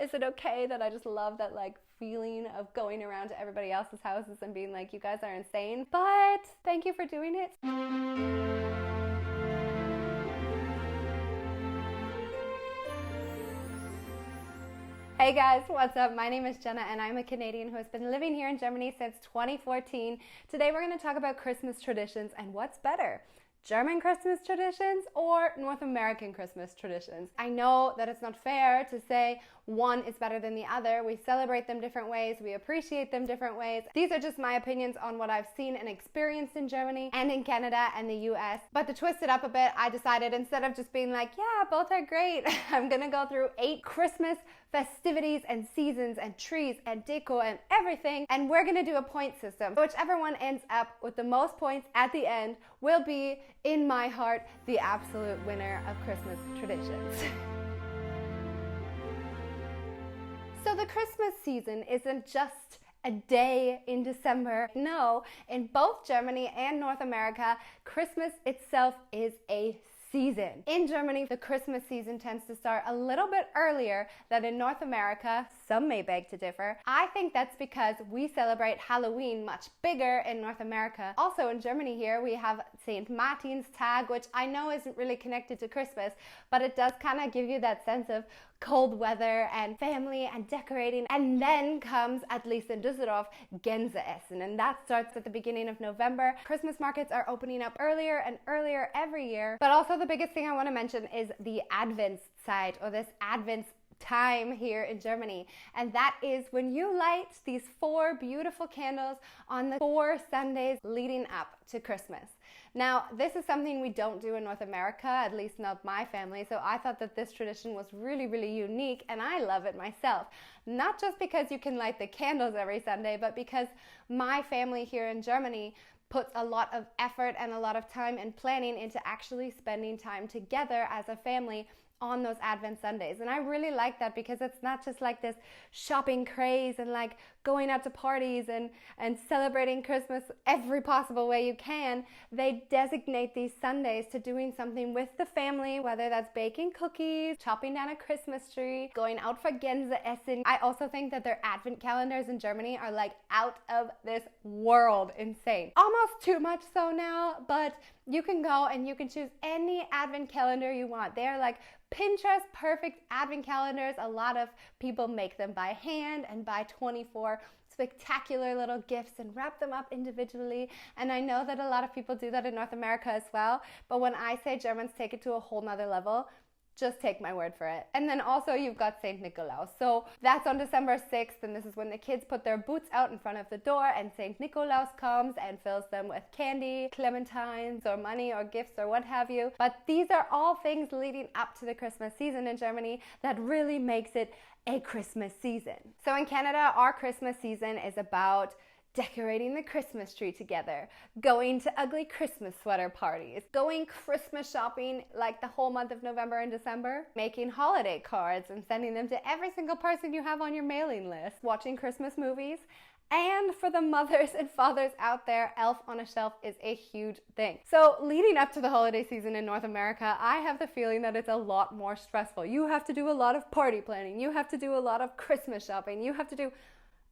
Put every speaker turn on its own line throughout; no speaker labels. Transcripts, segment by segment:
is it okay that I just love that like feeling of going around to everybody else's houses and being like, you guys are insane, but thank you for doing it. Hey guys, what's up? My name is Jenna and I'm a Canadian who has been living here in Germany since 2014. Today we're going to talk about Christmas traditions and what's better, German Christmas traditions or North American Christmas traditions. I know that it's not fair to say one is better than the other. We celebrate them different ways. We appreciate them different ways. These are just my opinions on what I've seen and experienced in Germany and in Canada and the US. But to twist it up a bit, I decided instead of just being like, yeah, both are great, I'm gonna go through 8 Christmas festivities and seasons and trees and deco and everything. And we're gonna do a point system. Whichever one ends up with the most points at the end will be, in my heart, the absolute winner of Christmas traditions. So the Christmas season isn't just a day in December. No, in both Germany and North America, Christmas itself is a season. In Germany, the Christmas season tends to start a little bit earlier than in North America. Some may beg to differ. I think that's because we celebrate Halloween much bigger in North America. Also in Germany here, we have St. Martin's Tag, which I know isn't really connected to Christmas, but it does kind of give you that sense of cold weather and family and decorating. And then comes, at least in Düsseldorf, Gänseessen, and that starts at the beginning of November. Christmas markets are opening up earlier and earlier every year. But also the biggest thing I want to mention is the Adventszeit, or this Advent time here in Germany, and that is when you light these 4 beautiful candles on the 4 Sundays leading up to Christmas. Now, this is something we don't do in North America, at least not my family, so I thought that this tradition was really, really unique, and I love it myself. Not just because you can light the candles every Sunday, but because my family here in Germany puts a lot of effort and a lot of time and planning into actually spending time together as a family on those Advent Sundays. And I really like that because it's not just like this shopping craze and like going out to parties and celebrating Christmas every possible way you can. They designate these Sundays to doing something with the family, whether that's baking cookies, chopping down a Christmas tree, going out for Gänseessen. I also think that their Advent calendars in Germany are like out of this world insane. Almost too much so now, but you can go and you can choose any Advent calendar you want. They are like Pinterest perfect Advent calendars. A lot of people make them by hand and buy 24 spectacular little gifts and wrap them up individually. And I know that a lot of people do that in North America as well. But when I say Germans take it to a whole nother level, just take my word for it. And then also you've got St. Nicholas. So that's on December 6th, and this is when the kids put their boots out in front of the door and St. Nicholas comes and fills them with candy, clementines, or money, or gifts, or what have you. But these are all things leading up to the Christmas season in Germany that really makes it a Christmas season. So in Canada, our Christmas season is about decorating the Christmas tree together, going to ugly Christmas sweater parties, going Christmas shopping like the whole month of November and December, making holiday cards and sending them to every single person you have on your mailing list, watching Christmas movies. And for the mothers and fathers out there, Elf on a Shelf is a huge thing. So leading up to the holiday season in North America, I have the feeling that it's a lot more stressful. You have to do a lot of party planning. You have to do a lot of Christmas shopping. You have to do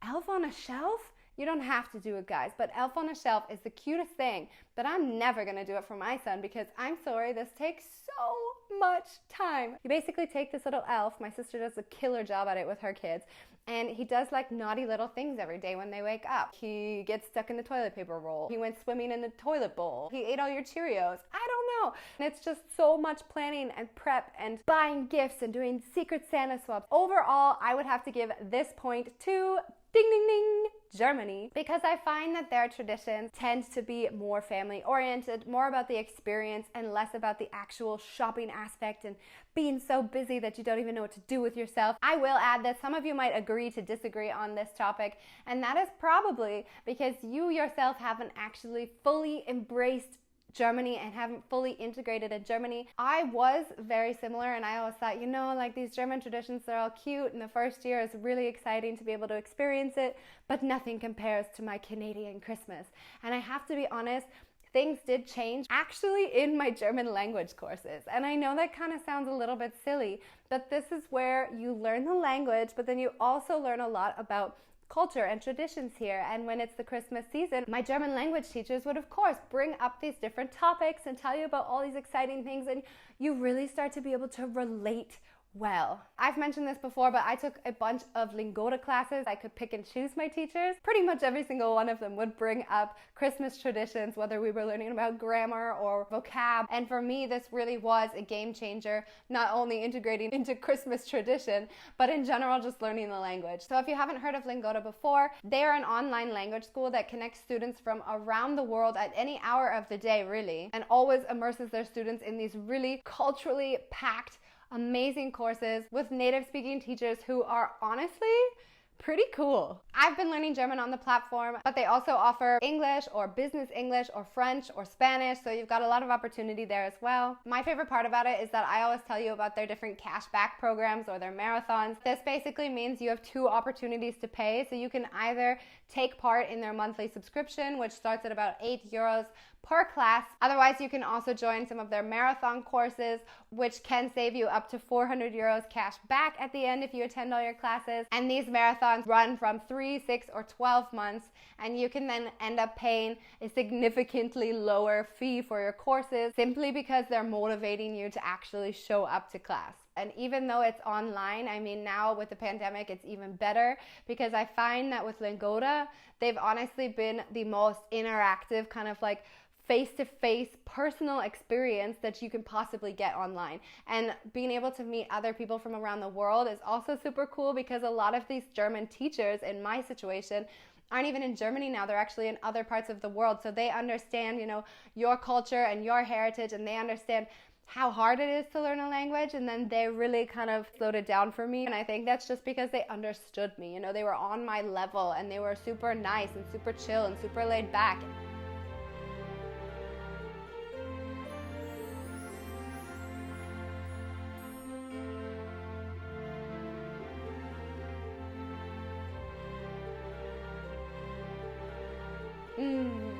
Elf on a Shelf? You don't have to do it, guys, but Elf on a Shelf is the cutest thing, but I'm never gonna do it for my son because I'm sorry, this takes so much time. You basically take this little elf, my sister does a killer job at it with her kids, and he does like naughty little things every day when they wake up. He gets stuck in the toilet paper roll. He went swimming in the toilet bowl. He ate all your Cheerios. I don't know. And it's just so much planning and prep and buying gifts and doing secret Santa swaps. Overall, I would have to give this point to ding, ding, ding, Germany, because I find that their traditions tend to be more family oriented, more about the experience and less about the actual shopping aspect and being so busy that you don't even know what to do with yourself. I will add that some of you might agree to disagree on this topic, and that is probably because you yourself haven't actually fully embraced Germany and haven't fully integrated in Germany. I was very similar, and I always thought, you know, like these German traditions, they're all cute, and the first year is really exciting to be able to experience it, but nothing compares to my Canadian Christmas. And I have to be honest, things did change actually in my German language courses. And I know that kind of sounds a little bit silly, but this is where you learn the language, but then you also learn a lot about culture and traditions here. And when it's the Christmas season, my German language teachers would of course bring up these different topics and tell you about all these exciting things, and you really start to be able to relate well. I've mentioned this before, but I took a bunch of Lingoda classes. I could pick and choose my teachers. Pretty much every single one of them would bring up Christmas traditions, whether we were learning about grammar or vocab. And for me, this really was a game changer, not only integrating into Christmas tradition, but in general, just learning the language. So if you haven't heard of Lingoda before, they are an online language school that connects students from around the world at any hour of the day, really, and always immerses their students in these really culturally packed amazing courses with native speaking teachers who are honestly pretty cool. I've been learning German on the platform, but they also offer English or business English or French or Spanish, so you've got a lot of opportunity there as well. My favorite part about it is that I always tell you about their different cashback programs or their marathons. This basically means you have two opportunities to pay, so you can either take part in their monthly subscription, which starts at about €8 per class. Otherwise, you can also join some of their marathon courses, which can save you up to €400 cash back at the end if you attend all your classes. And these marathons run from 3, 6, or 12 months, and you can then end up paying a significantly lower fee for your courses simply because they're motivating you to actually show up to class. And even though it's online, I mean, now with the pandemic, it's even better because I find that with Lingoda, they've honestly been the most interactive kind of like face-to-face personal experience that you can possibly get online. And being able to meet other people from around the world is also super cool because a lot of these German teachers in my situation aren't even in Germany now, they're actually in other parts of the world. So they understand, you know, your culture and your heritage, and they understand how hard it is to learn a language, and then they really kind of slowed it down for me. And I think that's just because they understood me. You know, they were on my level and they were super nice and super chill and super laid back.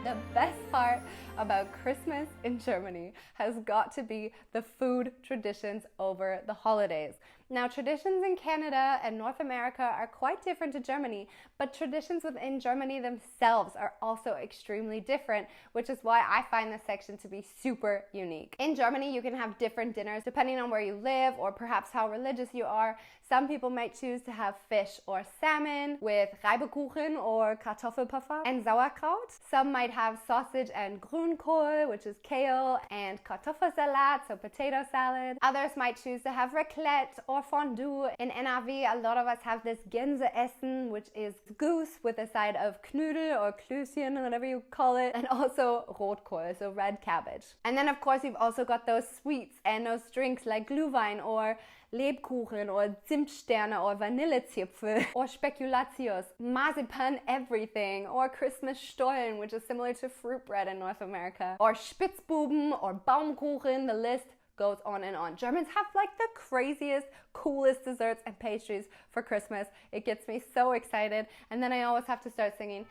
The best part about Christmas in Germany has got to be the food traditions over the holidays. Now, traditions in Canada and North America are quite different to Germany, but traditions within Germany themselves are also extremely different, which is why I find this section to be super unique. In Germany, you can have different dinners depending on where you live or perhaps how religious you are. Some people might choose to have fish or salmon with Reibekuchen or Kartoffelpuffer and Sauerkraut. Some might have sausage and Grünkohl, which is kale, and Kartoffelsalat, so potato salad. Others might choose to have raclette or fondue. In NRW, a lot of us have this Gänseessen, which is goose with a side of Knödel or Klößchen, whatever you call it, and also Rotkohl, so red cabbage. And then, of course, you've also got those sweets and those drinks like Glühwein or Lebkuchen or Zimtsterne or Vanillezipfel or Spekulatius, Marzipan everything, or Christmas Stollen, which is similar to fruit bread in North America, or Spitzbuben or Baumkuchen. The list goes on and on. Germans have like the craziest, coolest desserts and pastries for Christmas. It gets me so excited, and then I always have to start singing.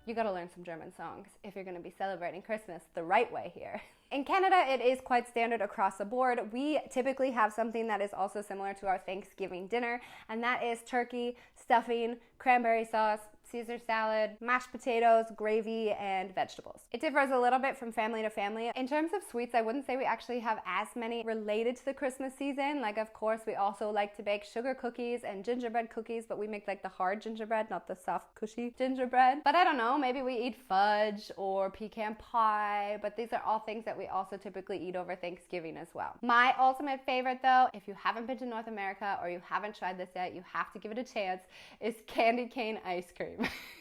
You gotta learn some German songs if you're gonna be celebrating Christmas the right way here. In Canada, it is quite standard across the board. We typically have something that is also similar to our Thanksgiving dinner, and that is turkey, stuffing, cranberry sauce, Caesar salad, mashed potatoes, gravy, and vegetables. It differs a little bit from family to family. In terms of sweets, I wouldn't say we actually have as many related to the Christmas season. Like, of course, we also like to bake sugar cookies and gingerbread cookies, but we make like the hard gingerbread, not the soft, cushy gingerbread. But I don't know, maybe we eat fudge or pecan pie, but these are all things that we also typically eat over Thanksgiving as well. My ultimate favorite, though, if you haven't been to North America or you haven't tried this yet, you have to give it a chance, is candy cane ice cream.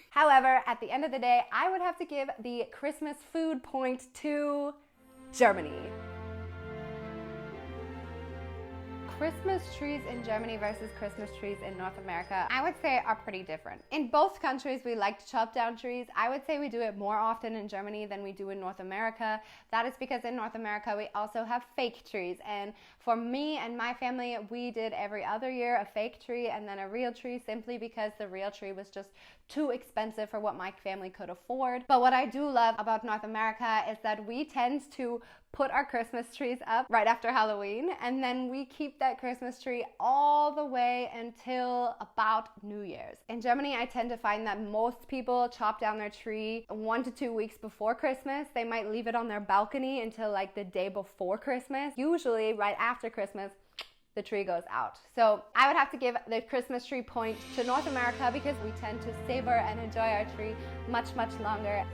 However, at the end of the day, I would have to give the Christmas food point to Germany. Christmas trees in Germany versus Christmas trees in North America, I would say are pretty different. In both countries, we like to chop down trees. I would say we do it more often in Germany than we do in North America. That is because in North America, we also have fake trees. And for me and my family, we did every other year a fake tree and then a real tree, simply because the real tree was just too expensive for what my family could afford. But what I do love about North America is that we tend to put our Christmas trees up right after Halloween, and then we keep that Christmas tree all the way until about New Year's. In Germany, I tend to find that most people chop down their tree 1 to 2 weeks before Christmas. They might leave it on their balcony until like the day before Christmas. Usually right after Christmas, the tree goes out. So I would have to give the Christmas tree point to North America because we tend to savor and enjoy our tree much, much longer.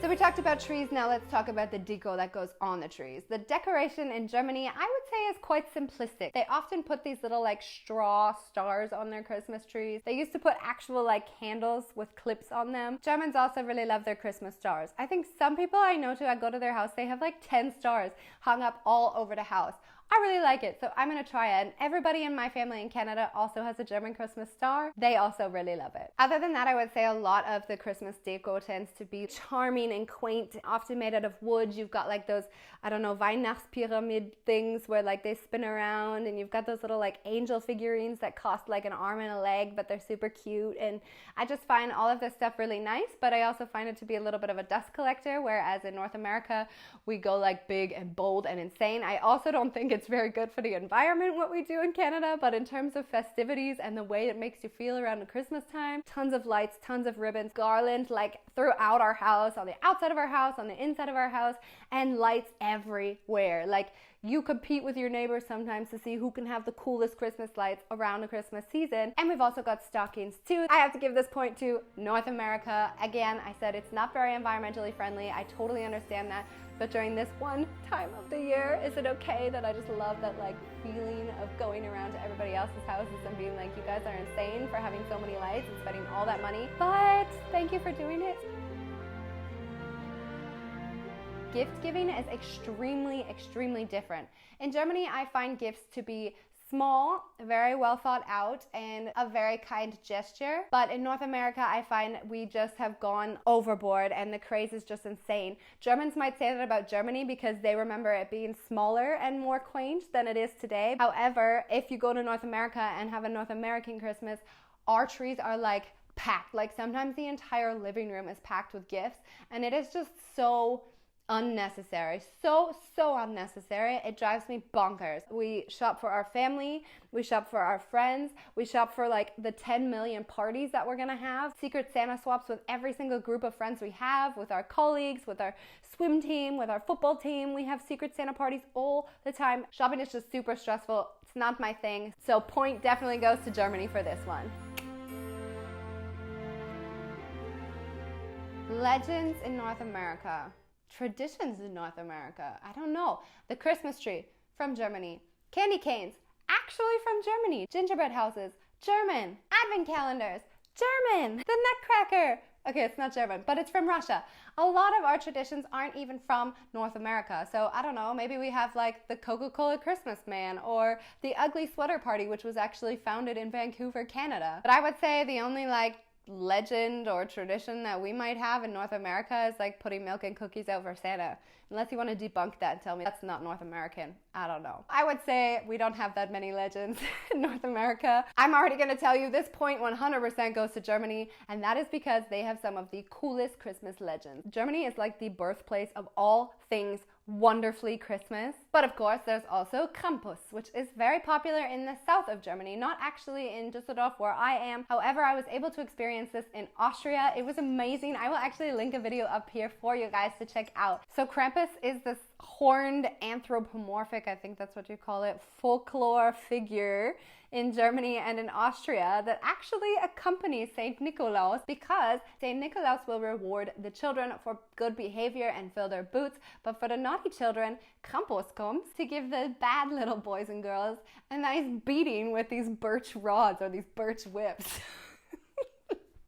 So we talked about trees, now let's talk about the deco that goes on the trees. The decoration in Germany, I would say, is quite simplistic. They often put these little like straw stars on their Christmas trees. They used to put actual like candles with clips on them. Germans also really love their Christmas stars. I think some people I know too, I go to their house, they have like 10 stars hung up all over the house. I really like it, so I'm gonna try it. And everybody in my family in Canada also has a German Christmas star. They also really love it. Other than that, I would say a lot of the Christmas deco tends to be charming and quaint, often made out of wood. You've got like those, I don't know, Weihnachtspyramid things where like they spin around, and you've got those little like angel figurines that cost like an arm and a leg, but they're super cute. And I just find all of this stuff really nice, but I also find it to be a little bit of a dust collector, whereas in North America, we go like big and bold and insane. I also don't think it's very good for the environment what we do in Canada, but in terms of festivities and the way it makes you feel around the Christmas time, tons of lights, tons of ribbons, garland like throughout our house, on the outside of our house, on the inside of our house, and lights everywhere. Like, you compete with your neighbors sometimes to see who can have the coolest Christmas lights around the Christmas season. And we've also got stockings too. I have to give this point to North America. Again, I said it's not very environmentally friendly. I totally understand that. But during this one time of the year, is it okay that I just love that like feeling of going around to everybody else's houses and being like, you guys are insane for having so many lights and spending all that money, but thank you for doing it. Gift giving is extremely different. In Germany, I find gifts to be small, very well thought out, and a very kind gesture. But in North America, I find we just have gone overboard and the craze is just insane. Germans might say that about Germany because they remember it being smaller and more quaint than it is today. However, if you go to North America and have a North American Christmas, our trees are like packed. Like sometimes the entire living room is packed with gifts, and it is just so unnecessary, so unnecessary. It drives me bonkers. We shop for our family, we shop for our friends, we shop for like the 10 million parties that we're gonna have, secret Santa swaps with every single group of friends we have, with our colleagues, with our swim team, with our football team. We have secret Santa parties all the time. Shopping is just super stressful. It's not my thing. So point definitely goes to Germany for this one. Legends in North America. Traditions in North America. I don't know. The Christmas tree from Germany. Candy canes, actually from Germany. Gingerbread houses, German. Advent calendars, German. The Nutcracker. Okay, it's not German, but it's from Russia. A lot of our traditions aren't even from North America. So I don't know, maybe we have like the Coca-Cola Christmas Man or the Ugly Sweater Party, which was actually founded in Vancouver, Canada. But I would say the only like legend or tradition that we might have in North America is like putting milk and cookies out for Santa. Unless you want to debunk that and tell me that's not North American. I don't know. I would say we don't have that many legends in North America. I'm already going to tell you this point 100% goes to Germany, and that is because they have some of the coolest Christmas legends. Germany is like the birthplace of all things wonderfully Christmas. But of course, there's also Krampus, which is very popular in the south of Germany, not actually in Düsseldorf where I am. However, I was able to experience this in Austria. It was amazing. I will actually link a video up here for you guys to check out. So Krampus is this horned anthropomorphic, I think that's what you call it, folklore figure in Germany and in Austria that actually accompanies Saint Nikolaus, because Saint Nikolaus will reward the children for good behavior and fill their boots, but for the naughty children, Krampus comes to give the bad little boys and girls a nice beating with these birch rods or these birch whips.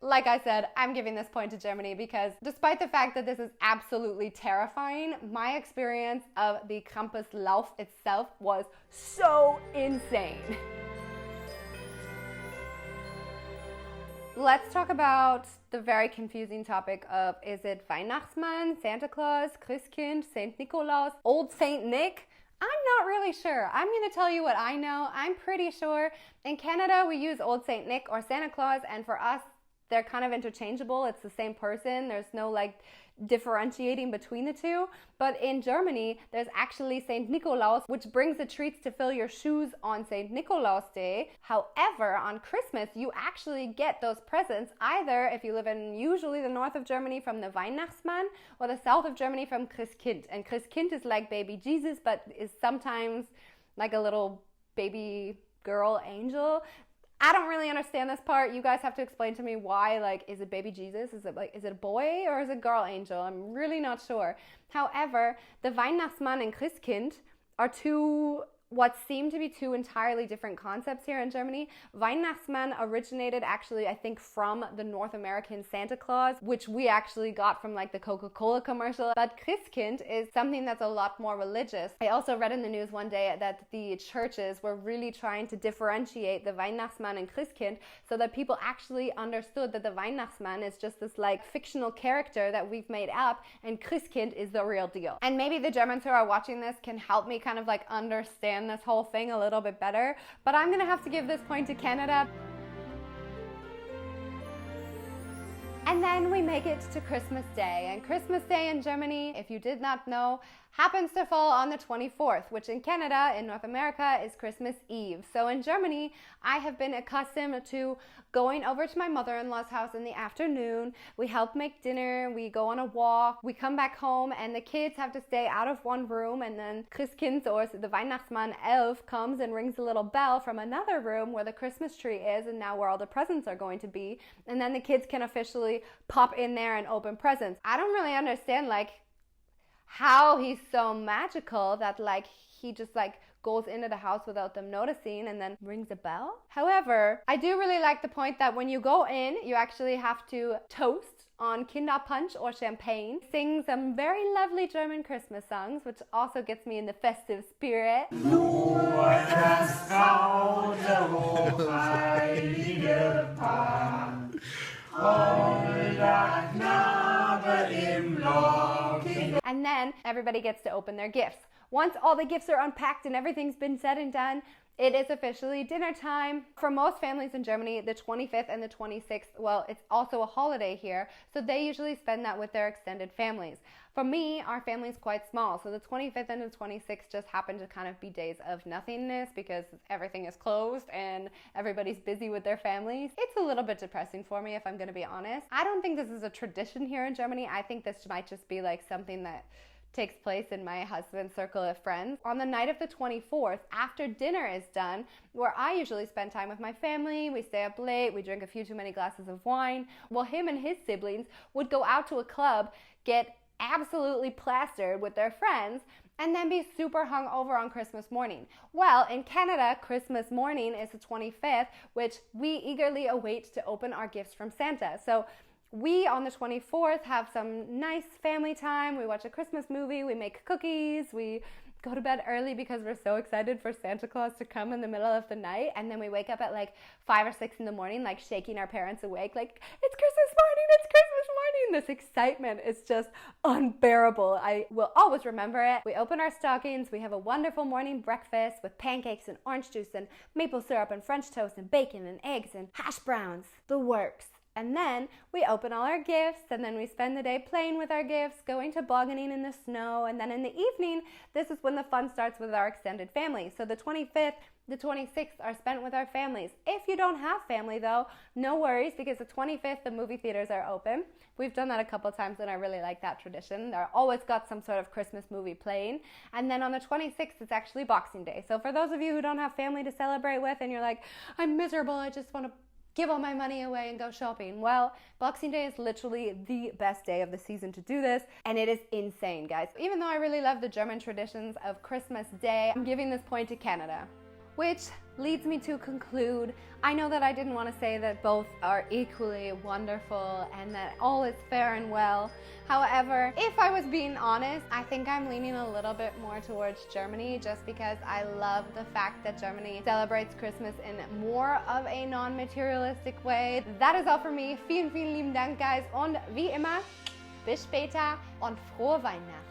Like I said, I'm giving this point to Germany because despite the fact that this is absolutely terrifying, my experience of the Krampuslauf itself was so insane. Let's talk about the very confusing topic of, is it Weihnachtsmann, Santa Claus, Christkind, Saint Nikolaus, Old Saint Nick? I'm not really sure. I'm going to tell you what I know. I'm pretty sure in Canada we use Old Saint Nick or Santa Claus, and for us they're kind of interchangeable. It's the same person. There's no like differentiating between the two. But in Germany, there's actually Saint Nikolaus, which brings the treats to fill your shoes on Saint Nikolaus Day. However, on Christmas, you actually get those presents either if you live in usually the north of Germany from the Weihnachtsmann or the south of Germany from Christkind. And Christkind is like baby Jesus, but is sometimes like a little baby girl angel. I don't really understand this part. You guys have to explain to me why. Like, is it baby Jesus? Is it a boy or is it girl angel? I'm really not sure. However, the Weihnachtsmann and Christkind are what seem to be two entirely different concepts here in Germany. Weihnachtsmann originated actually, I think, from the North American Santa Claus, which we actually got from like the Coca-Cola commercial. But Christkind is something that's a lot more religious. I also read in the news one day that the churches were really trying to differentiate the Weihnachtsmann and Christkind so that people actually understood that the Weihnachtsmann is just this like fictional character that we've made up and Christkind is the real deal. And maybe the Germans who are watching this can help me kind of like understand this whole thing a little bit better, but I'm gonna have to give this point to Canada. And then we make it to Christmas Day. And Christmas Day in Germany, if you did not know, happens to fall on the 24th, which in Canada, in North America, is Christmas Eve. So in Germany, I have been accustomed to going over to my mother-in-law's house in the afternoon. We help make dinner, we go on a walk, we come back home, and the kids have to stay out of one room, and then Christkind, or the Weihnachtsmann elf, comes and rings a little bell from another room where the Christmas tree is and now where all the presents are going to be, and then the kids can officially pop in there and open presents. I don't really understand like how he's so magical that like he just like goes into the house without them noticing and then rings a bell. However, I do really like the point that when you go in, you actually have to toast on Kinderpunsch or champagne, sing some very lovely German Christmas songs, which also gets me in the festive spirit. Nur das traute hochheilige Paar, holder Knabe im Locken. And then everybody gets to open their gifts. Once all the gifts are unpacked and everything's been said and done, it is officially dinner time. For most families in Germany, the 25th and the 26th, well, it's also a holiday here, so they usually spend that with their extended families. For me, our family's quite small, so the 25th and the 26th just happen to kind of be days of nothingness because everything is closed and everybody's busy with their families. It's a little bit depressing for me, if I'm gonna be honest. I don't think this is a tradition here in Germany. I think this might just be like something that takes place in my husband's circle of friends. On the night of the 24th, after dinner is done, where I usually spend time with my family, we stay up late, we drink a few too many glasses of wine, well, him and his siblings would go out to a club, get absolutely plastered with their friends, and then be super hungover on Christmas morning. Well, in Canada, Christmas morning is the 25th, which we eagerly await to open our gifts from Santa. So we, on the 24th, have some nice family time. We watch a Christmas movie, we make cookies, we go to bed early because we're so excited for Santa Claus to come in the middle of the night, and then we wake up at like 5 or 6 in the morning, like shaking our parents awake, like, it's Christmas morning, it's Christmas morning. This excitement is just unbearable. I will always remember it. We open our stockings, we have a wonderful morning breakfast with pancakes and orange juice and maple syrup and French toast and bacon and eggs and hash browns, the works. And then we open all our gifts, and then we spend the day playing with our gifts, going tobogganing in the snow, and then in the evening, this is when the fun starts with our extended family. So the 25th, the 26th are spent with our families. If you don't have family though, no worries, because the 25th, the movie theaters are open. We've done that a couple times and I really like that tradition. They're always got some sort of Christmas movie playing. And then on the 26th, it's actually Boxing Day. So for those of you who don't have family to celebrate with and you're like, I'm miserable, I just want to give all my money away and go shopping. Well, Boxing Day is literally the best day of the season to do this, and it is insane, guys. Even though I really love the German traditions of Christmas Day, I'm giving this point to Canada. Which leads me to conclude, I know that I didn't want to say that both are equally wonderful and that all is fair and well. However, if I was being honest, I think I'm leaning a little bit more towards Germany just because I love the fact that Germany celebrates Christmas in more of a non-materialistic way. That is all for me. Vielen, vielen lieben Dank, guys. Und wie immer, bis später und frohe Weihnachten.